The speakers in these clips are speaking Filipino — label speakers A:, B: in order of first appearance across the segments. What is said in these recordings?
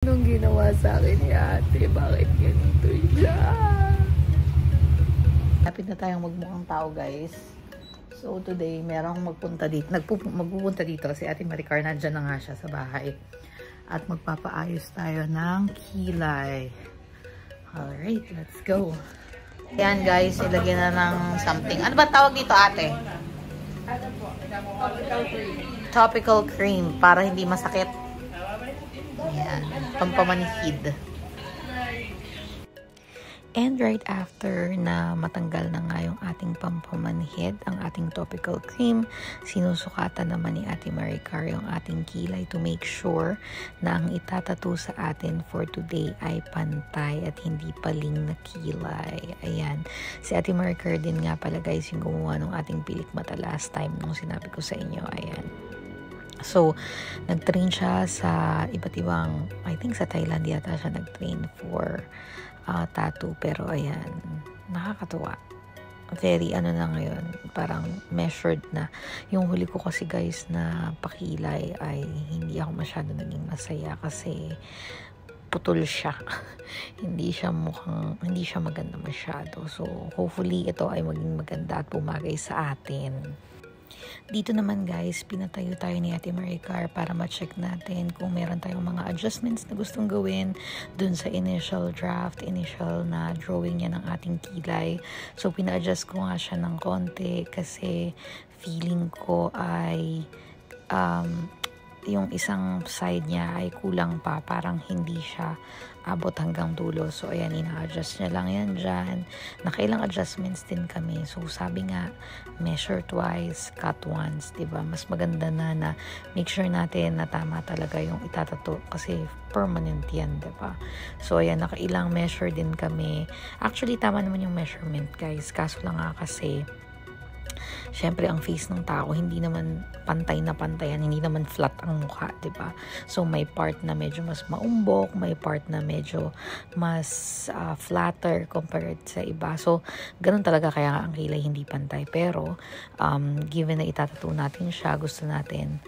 A: Anong ginawa sa akin ni ate? Bakit ganito siya? Lapit na tayong magmukhang tao, guys. So, today, merong magpupunta dito. Si Ate Maricar, nandyan na nga siya sa bahay. At magpapaayos tayo ng kilay. Alright, let's go. Ayan, guys. Ilagyan na ng something. Ano ba tawag dito, ate? Topical cream. Para hindi masakit. Ayan, pampamanhid. And right after na matanggal na nga yung ating pampamanhid, ang ating topical cream, sinusukatan naman ni Ate Maricar yung ating kilay to make sure na ang itatattoo sa atin for today ay pantay at hindi paling na kilay. Ayan. Si Ate Maricar din nga pala, guys, yung gumawa ng ating pilik mata last time nung sinabi ko sa inyo. Ayan. So, nag-train siya sa iba't ibang, I think sa Thailand yata siya nag-train for tattoo. Pero ayan, nakakatuwa. Very na ngayon, parang measured na. Yung huli ko kasi, guys, na pakilay ay hindi ako masyado naging masaya kasi putol siya. hindi siya maganda masyado. So, hopefully ito ay maging maganda at bumagay sa atin. Dito naman, guys, pinatayo tayo ni Ate Maricar para ma-check natin kung meron tayong mga adjustments na gustong gawin dun sa initial na drawing niya ng ating kilay. So, pina-adjust ko nga siya ng konti kasi feeling ko ay yung isang side niya ay kulang pa. Parang hindi siya abot hanggang dulo. So, ayan, ina-adjust niya lang yan dyan. Nakailang adjustments din kami. So, sabi nga, measure twice, cut once, diba? Mas maganda na make sure natin na tama talaga yung itatato kasi permanent yan, diba? So, ayan, nakailang measure din kami. Actually, tama naman yung measurement, guys. Kaso lang nga kasi, syempre, ang face ng tao, hindi naman pantay na pantayan, hindi naman flat ang mukha, diba? So, may part na medyo mas maumbok, may part na medyo mas flatter compared sa iba. So, ganun talaga kaya ang kilay hindi pantay. Pero, given na itatattoo natin siya, gusto natin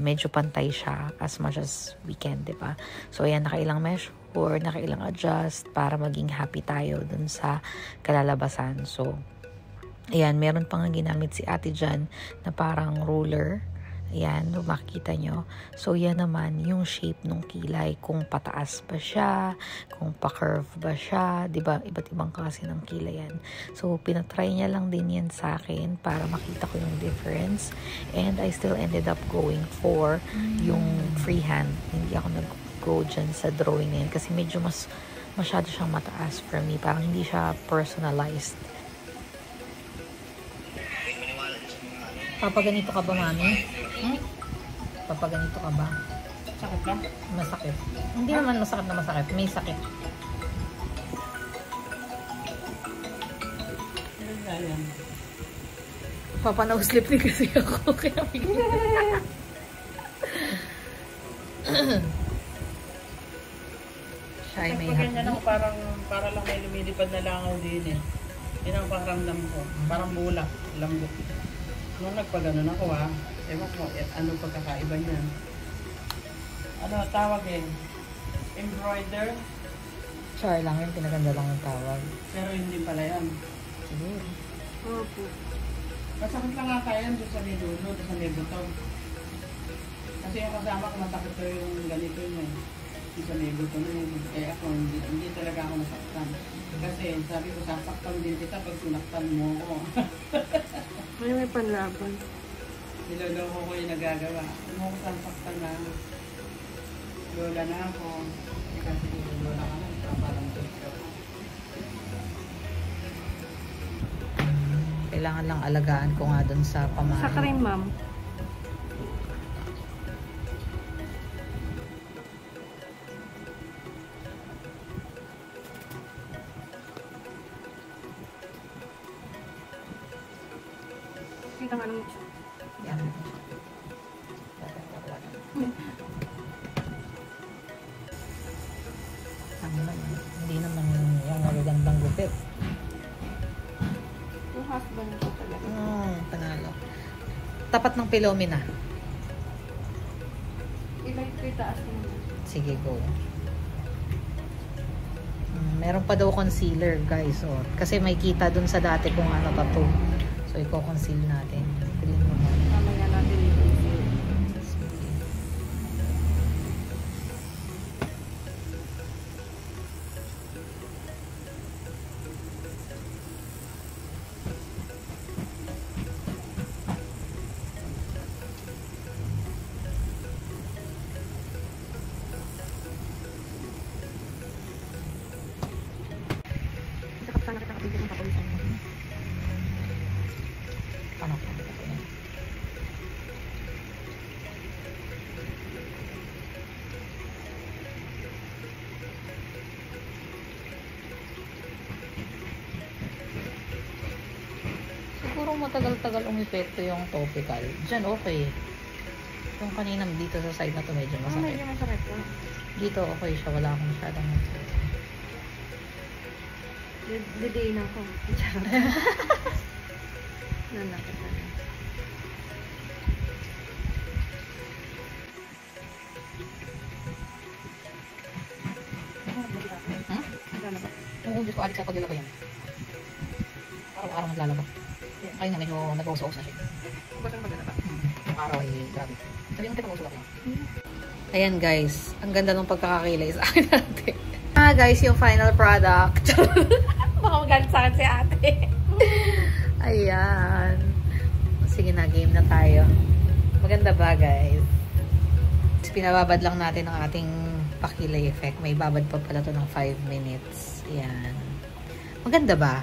A: medyo pantay siya as much as we can, diba? So, ayan, nakailang measure, nakailang adjust para maging happy tayo dun sa kalalabasan. So, ayan, meron pang ginamit si ate dyan na parang ruler. Ayan, makikita nyo. So, yan naman yung shape ng kilay. Kung pataas ba siya, kung pa-curve ba siya. Diba, iba't ibang klase ng kilay yan. So, pinatry niya lang din yan sa akin para makita ko yung difference. And I still ended up going for yung freehand. Hindi ako nag-go dyan sa drawing na yan kasi medyo masyado siyang mataas for me. Parang hindi siya personalized. Papaganito ka ba, mami? Papaganito ka ba?
B: Sakit ba?
A: Masakit. Hindi naman masakit na masakit. May sakit. Papanaw-slip din kasi ako. Kaya siya ay may happy.
B: Ganyan ako, para lang may lumilipad na langaw din eh. Yun ang pakaramdam ko. Parang bulak, lambot. Nung nagpaganon ako ewan ko, ano pagkakaiba niyan? Ano tawag eh? Embroider?
A: Char lang yun, pinaganda lang ang tawag.
B: Pero hindi pala yan.
A: Siguro.
B: Opo. Masakit lang nga kaya yan doon sa may dulo, doon sa may buto. Kasi yung kasama ko masakit ko yung ganito yun. Yung sa may buto yun. Kaya ako, hindi talaga ako nasaktan. Kasi sabi ko, sasaktan din kita pag sinaktan mo ako.
C: May panlaban.
B: Niloloko ko yung nagagawa. Ano ko sasaktan na lola na ako. Kasi lola ka na, parang gusto.
A: Kailangan lang alagaan ko nga dun sa pamahay.
C: Sa cream, ma'am. Kita nga naman siya.
A: Yan. Hindi naman yung magagandang gupit.
C: Yung husband ko talaga.
A: Panalo. Tapat ng Pilomina.
C: Ilay ko itaas mo.
A: Sige, go. Meron pa daw concealer, guys. So, kasi may kita dun sa dati kung ano tattoo. So, i-conceal natin. Clean mo na.
C: Mamaya natin i-conceal. Sana kita kapigil ng papawisan mo.
A: Ano? Siguro matagal-tagal umipekto yung topical. Diyan okay. Yung kanina dito sa side na to medyo masakit.
C: Medyo masakit ko.
A: Dito okay siya. Wala akong masyadong masakit.
C: Didiin ako. Charot. Nanakit na.
A: Oo, Diyos ko, alit sa paglalaba yan. Araw-araw naglalaba. Kaya na medyo nag-uso-uso na siya.
C: Bakit maglalaba?
A: Yung araw ay grabe. Sabi mo, nag-uso ako. Ayan guys, ang ganda ng pagkakakilay sa akin natin. Guys, yung final product. Baka magalit sa akin si ate. Ayan. Sige na, game na tayo. Maganda ba guys? Pinababad lang natin ang ating pakilay effect. May babad pa pala to ng 5 minutes. Ayan. Maganda ba?